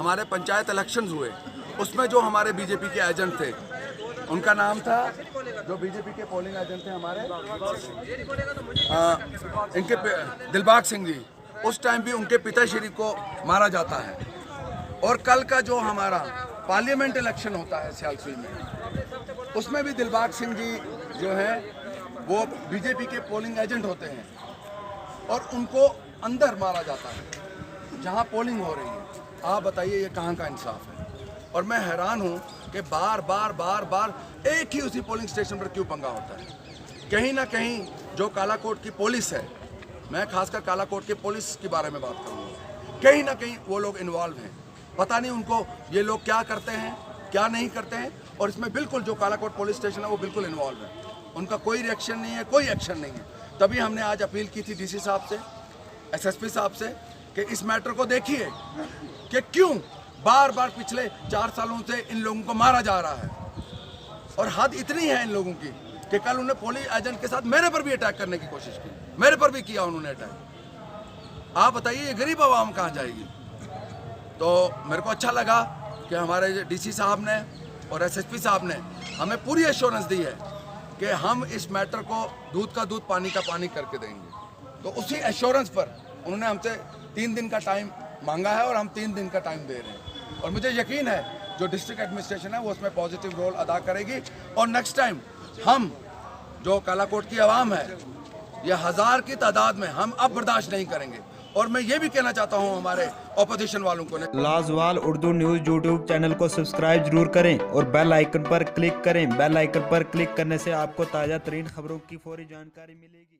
हमारे पंचायत इलेक्शंस हुए, उसमें जो हमारे बीजेपी के एजेंट थे, उनका नाम था, जो बीजेपी के पोलिंग एजेंट थे हमारे, दिलबाग सिंह जी, उस टाइम भी उनके पिताश्री को मारा जाता है। और कल का जो हमारा पार्लियामेंट इलेक्शन होता है सियालसी में, उसमें भी दिलबाग सिंह जी जो है वो बीजेपी के पोलिंग एजेंट होते हैं और उनको अंदर मारा जाता है जहां पोलिंग हो रही है। आप बताइए ये कहां का इंसाफ है? और मैं हैरान हूं कि बार बार एक ही उसी पोलिंग स्टेशन पर क्यों पंगा होता है। कहीं ना कहीं जो कालाकोट की पुलिस है, मैं खासकर कालाकोट के पुलिस के बारे में बात करूँगा, कहीं ना कहीं वो लोग इन्वॉल्व हैं। पता नहीं उनको ये लोग क्या करते हैं क्या नहीं करते हैं, और इसमें बिल्कुल जो कालाकोट पुलिस स्टेशन है वो बिल्कुल इन्वॉल्व है। उनका कोई रिएक्शन नहीं है, कोई एक्शन नहीं है। तभी हमने आज अपील की थी डीसी साहब से, एसएसपी साहब से, कि इस मैटर को देखिए कि क्यों बार बार पिछले 4 सालों से इन लोगों को मारा जा रहा है। और हद इतनी है इन लोगों की कि कल उन्होंने पुलिस एजेंट के साथ मेरे पर भी अटैक करने की कोशिश की, मेरे पर भी किया उन्होंने अटैक। आप बताइए ये गरीब आवाम कहाँ जाएगी? तो मेरे को अच्छा लगा कि हमारे डीसी साहब ने और एसएसपी साहब ने हमें पूरी एश्योरेंस दी है कि हम इस मैटर को दूध का दूध पानी का पानी करके देंगे। तो उसी एश्योरेंस पर उन्होंने हमसे 3 दिन का टाइम मांगा है और हम 3 दिन का टाइम दे रहे हैं। और मुझे यकीन है जो डिस्ट्रिक्ट एडमिनिस्ट्रेशन है वो उसमें पॉजिटिव रोल अदा करेगी। और नेक्स्ट टाइम हम जो कालाकोट की आवाम है, ये 1000 की तादाद में हम अब बर्दाश्त नहीं करेंगे। और मैं ये भी कहना चाहता हूँ हमारे ऑपोजिशन वालों को, लाजवाल उर्दू न्यूज़ यूट्यूब चैनल को सब्सक्राइब जरूर करें और बेल आइकन पर क्लिक करें। बेल आइकन पर क्लिक करने से आपको ताज़ा तरीन खबरों की फौरी जानकारी मिलेगी।